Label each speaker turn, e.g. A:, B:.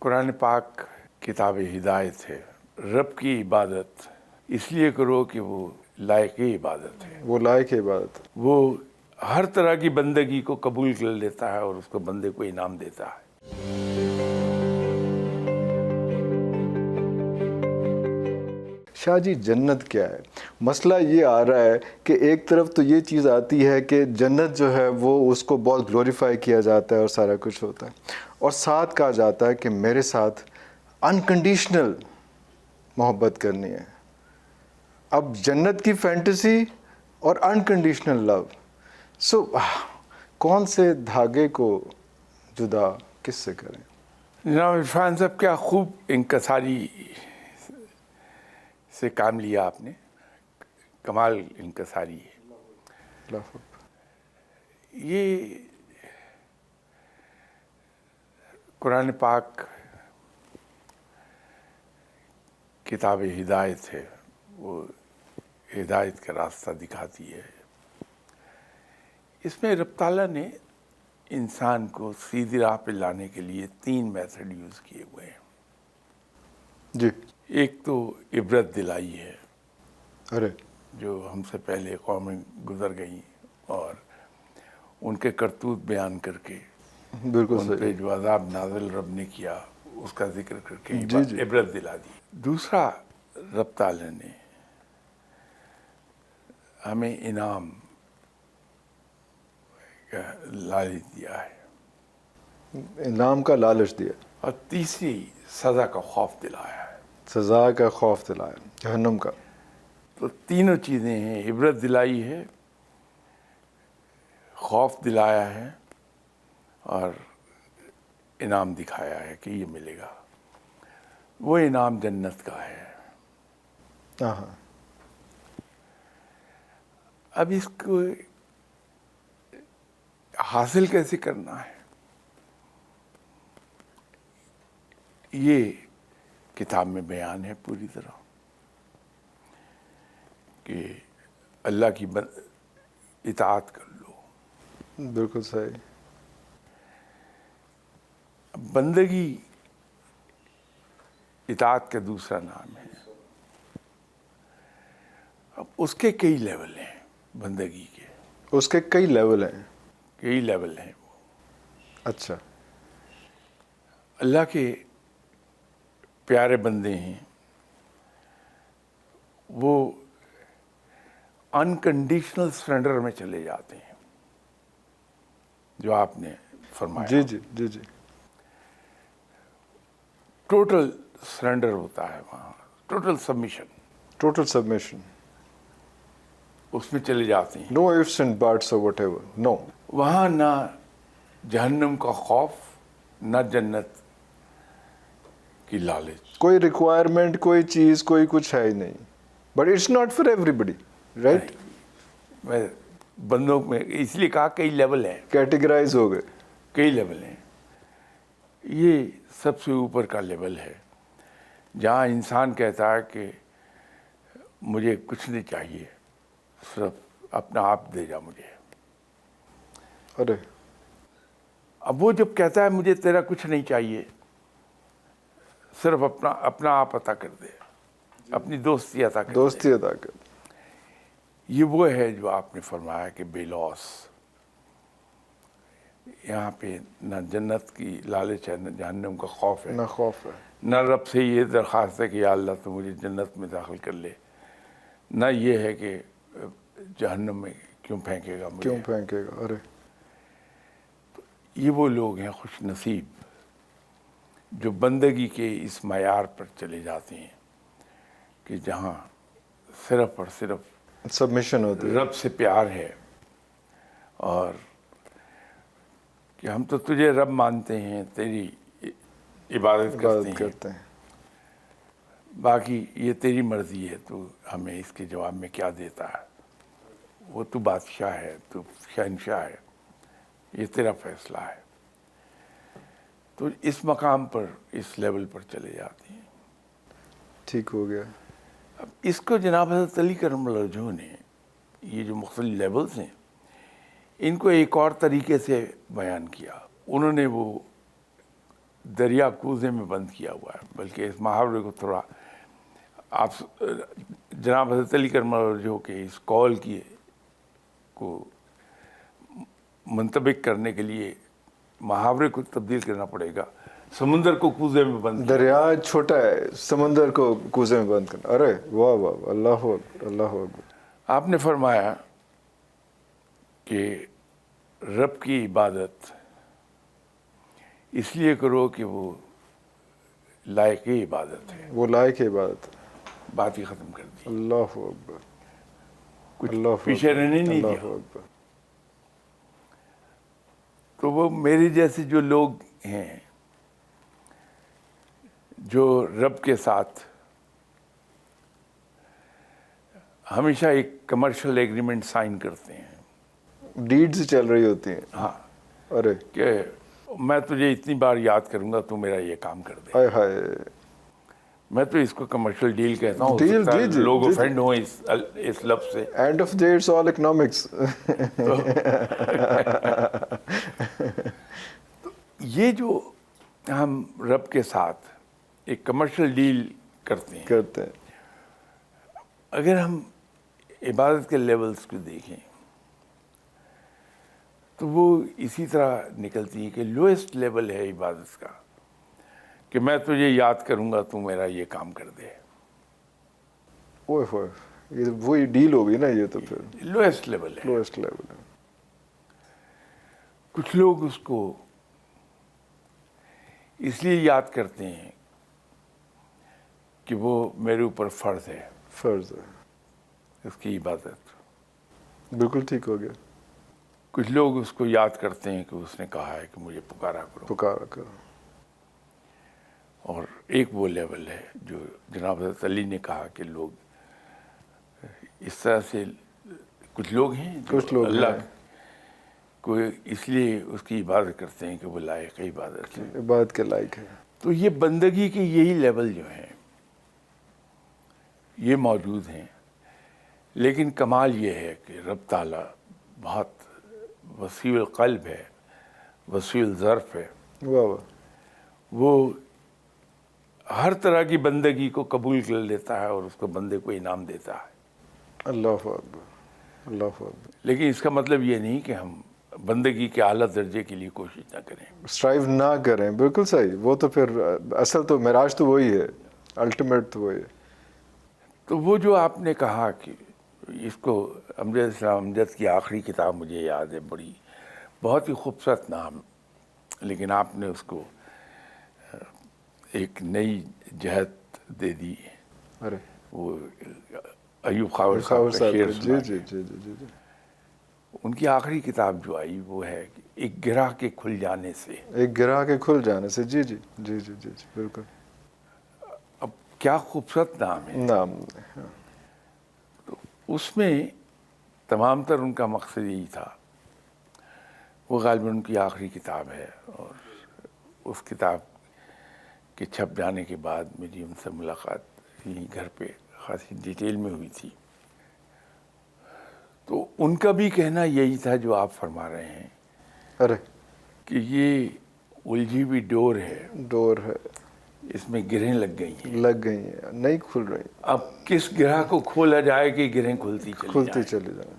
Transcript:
A: قرآن پاک کتاب ہدایت ہے. رب کی عبادت اس لیے کرو کہ وہ لائق عبادت ہے.
B: وہ لائق عبادت.
A: وہ ہر طرح کی بندگی کو قبول کر لیتا ہے اور اس کو بندے کو انعام دیتا ہے.
B: شاہ جی جنت کیا ہے؟ مسئلہ یہ آ رہا ہے کہ ایک طرف تو یہ چیز آتی ہے کہ جنت جو ہے وہ اس کو بہت گلوریفائی کیا جاتا ہے اور سارا کچھ ہوتا ہے، اور ساتھ کہا جاتا ہے کہ میرے ساتھ انکنڈیشنل محبت کرنی ہے. اب جنت کی فینٹیسی اور انکنڈیشنل لو، سو کون سے دھاگے کو جدا کس سے کریں؟
A: جناب عرفان صاحب کیا خوب انکساری سے کام لیا آپ نے. کمال انکساری ہے. یہ قرآن پاک کتاب ہدایت ہے، وہ ہدایت کا راستہ دکھاتی ہے. اس میں رب تعالیٰ نے انسان کو سیدھی راہ پہ لانے کے لیے 3 میتھڈ یوز کیے ہوئے ہیں.
B: جی.
A: ایک تو عبرت دلائی ہے،
B: ارے
A: جو ہم سے پہلے قومیں گزر گئیں اور ان کے کرتوت بیان کر کے
B: بالکل
A: ان
B: صحیح.
A: پہ جو عذاب نازل رب نے کیا اس کا ذکر کر کے
B: جی.
A: عبرت دلا دی. دوسرا رب تعالیٰ نے ہمیں انعام کا لالچ دیا ہے،
B: انعام کا لالچ دیا،
A: اور تیسری سزا کا خوف دلایا ہے.
B: سزا کا خوف دلایا، جہنم کا.
A: تو تینوں چیزیں ہیں، عبرت دلائی ہے، خوف دلایا ہے، اور انعام دکھایا ہے کہ یہ ملے گا. وہ انعام جنت کا ہے.
B: ہاں.
A: اب اس کو حاصل کیسے کرنا ہے، یہ کتاب میں بیان ہے پوری طرح کہ اللہ کی اطاعت کر لو.
B: بالکل صحیح.
A: بندگی اطاعت کا دوسرا نام ہے. اب اس کے کئی لیول ہیں، بندگی کے
B: اس کے کئی لیول ہیں.
A: کئی لیول ہیں. وہ
B: اچھا.
A: اللہ کے پیارے بندے ہیں، وہ انکنڈیشنل سرنڈر میں چلے جاتے ہیں، جو آپ نے فرمایا.
B: جی جی جی جی.
A: ٹوٹل سرنڈر ہوتا ہے وہاں، ٹوٹل سبمیشن،
B: ٹوٹل سبمیشن.
A: اس میں چلے جاتے ہیں.
B: نو ifs and buts or whatever. نو.
A: وہاں نہ جہنم کا خوف، نہ جنت کی لالچ.
B: کوئی ریکوائرمنٹ، کوئی چیز، کوئی کچھ ہے ہی نہیں. But it's not for everybody, right.
A: میں بندوں میں اس لیے کہا کئی لیول ہیں،
B: کیٹیگرائز ہو گئے.
A: کئی لیول ہیں. یہ سب سے اوپر کا لیول ہے، جہاں انسان کہتا ہے کہ مجھے کچھ نہیں چاہیے، صرف اپنا آپ دے جا مجھے.
B: ارے
A: اب وہ جب کہتا ہے مجھے تیرا کچھ نہیں چاہیے، صرف اپنا آپ عطا کر دے، اپنی دوستی عطا کر دے،
B: دوستی ادا کر.
A: یہ وہ ہے جو آپ نے فرمایا کہ بے لوس. یہاں پہ نہ جنت کی لالچ ہے، نہ جہنم کا خوف ہے،
B: نہ خوف ہے.
A: نہ رب سے یہ درخواست ہے کہ یا اللہ تو مجھے جنت میں داخل کر لے، نہ یہ ہے کہ جہنم میں کیوں پھینکے گا مجھے.
B: کیوں پھینکے گا. ارے
A: یہ وہ لوگ ہیں خوش نصیب جو بندگی کے اس معیار پر چلے جاتے ہیں کہ جہاں صرف اور صرف
B: سبمیشن ہوتی ہے.
A: رب سے پیار ہے، اور کہ ہم تو تجھے رب مانتے ہیں، تیری عبادت کرتے ہیں، باقی یہ تیری مرضی ہے، تو ہمیں اس کے جواب میں کیا دیتا ہے. وہ تو بادشاہ ہے، تو شہنشاہ ہے، یہ تیرا فیصلہ ہے. تو اس مقام پر، اس لیول پر چلے جاتے ہیں.
B: ٹھیک ہو گیا.
A: اب اس کو جناب حضرت علی کرم اللہ وجہہ نے، یہ جو مختلف لیولز ہیں، ان کو ایک اور طریقے سے بیان کیا. انہوں نے وہ دریا کوزے میں بند کیا ہوا ہے، بلکہ اس محاورے کو تھوڑا آپ جناب حضرت علی کرم اللہ وجہہ کے اس قول کی کو منطبق کرنے کے لیے محاورے کو تبدیل کرنا پڑے گا، سمندر کو کوزے میں بند کیا۔
B: دریا چھوٹا ہے، سمندر کو کوزے میں بند کرنا، ارے واہ واہ، اللہ اکبر، اللہ اکبر۔
A: آپ نے فرمایا کہ رب کی عبادت اس لیے کرو کہ وہ لائق عبادت ہے،
B: وہ لائق عبادت ہے،
A: بات ہی ختم کر دی،
B: اللہ اکبر،
A: کچھ
B: اللہ
A: پیچھے رہنے نہیں
B: اللہ
A: دیا۔
B: اکبر۔
A: تو وہ میرے جیسے جو لوگ ہیں جو رب کے ساتھ ہمیشہ ایک کمرشل ایگریمنٹ سائن کرتے ہیں،
B: ڈیڈز چل رہی ہوتی ہیں،
A: ہاں،
B: ارے
A: کہ میں تجھے اتنی بار یاد کروں گا تو میرا یہ کام کر دے،
B: ہائے ہائے،
A: میں تو اس کو کمرشل ڈیل کہتا ہوں، ہو
B: ڈیل،
A: سکتا ہے
B: جی جی
A: لوگ
B: جی جی۔
A: افینڈ ہوں اس لفظ سے۔
B: End of day it's all economics.
A: یہ جو ہم رب کے ساتھ ایک کمرشل ڈیل کرتے ہیں،
B: کرتے ہیں،
A: اگر ہم عبادت کے لیولز کو دیکھیں تو وہ اسی طرح نکلتی ہے کہ لوئسٹ لیول ہے عبادت کا کہ میں تجھے یاد کروں گا تو میرا یہ کام کر دے،
B: اوہ ہوئے، یہ وہی ڈیل ہوگی نا، یہ تو پھر
A: لوئسٹ لیول ہے۔
B: لوئسٹ لیول ہے۔
A: کچھ لوگ اس کو اس لیے یاد کرتے ہیں کہ وہ میرے اوپر فرض ہے،
B: فرض ہے،
A: اس کی عبادت۔
B: بالکل ٹھیک ہو گیا،
A: کچھ لوگ اس کو یاد کرتے ہیں کہ اس نے کہا ہے کہ مجھے پکارا کرو،
B: پکارا کرو۔
A: اور ایک وہ لیول ہے جو جناب حضرت علی نے کہا کہ لوگ اس طرح سے، کچھ لوگ ہیں جو
B: کچھ لوگ
A: اللہ
B: ہیں
A: کو اس لیے اس کی عبادت کرتے ہیں کہ وہ لائق عبادت ہے۔
B: عبادت کے لائق ہے۔
A: تو یہ بندگی کے یہی لیول جو ہیں یہ موجود ہیں، لیکن کمال یہ ہے کہ رب تعالیٰ بہت وسیع القلب ہے، وسیع الظرف ہے،
B: واہ واہ،
A: وہ ہر طرح کی بندگی کو قبول کر لیتا ہے اور اس کو بندے کو انعام دیتا ہے۔
B: اللہ اکبر، اللہ اکبر۔
A: لیکن اس کا مطلب یہ نہیں کہ ہم بندگی کے اعلیٰ درجے کے لیے کوشش نہ کریں۔
B: اسٹرائیو نہ کریں، بالکل صحیح، وہ تو پھر اصل تو معراج تو وہی ہے، الٹیمیٹ تو وہی ہے۔
A: تو وہ جو آپ نے کہا کہ اس کو امجد اسلام امجد کی آخری کتاب مجھے یاد ہے، بڑی بہت ہی خوبصورت نام، لیکن آپ نے اس کو ایک نئی جہت دے دی،
B: ارے
A: وہ ایوب خاور
B: خاور
A: صاحب کا شعر
B: صاحب،
A: سنا
B: جی
A: کے۔
B: جی جی جی جی۔
A: ان کی آخری کتاب جو آئی وہ ہے کہ ایک گرہ کے کھل جانے سے۔
B: ایک گرہ کے کھل جانے سے، جی جی جی جی جی جی، بالکل۔
A: اب کیا خوبصورت نام ہے۔
B: نام،
A: اس میں تمام تر ان کا مقصد یہی تھا، وہ غالباً ان کی آخری کتاب ہے، اور اس کتاب کے چھپ جانے کے بعد میری ان سے ملاقات یہیں گھر پہ خاصی ڈیٹیل میں ہوئی تھی، تو ان کا بھی کہنا یہی تھا جو آپ فرما رہے ہیں
B: ارے
A: کہ یہ الجھی ہوئی ڈور ہے،
B: ڈور ہے،
A: اس میں گرہیں لگ گئی ہیں،
B: لگ گئی ہیں، نہیں کھل رہی،
A: اب کس گرہ کو کھولا جائے کہ گرہیں کھلتی چلی
B: کھلتی
A: جائیں۔
B: چلی جائیں۔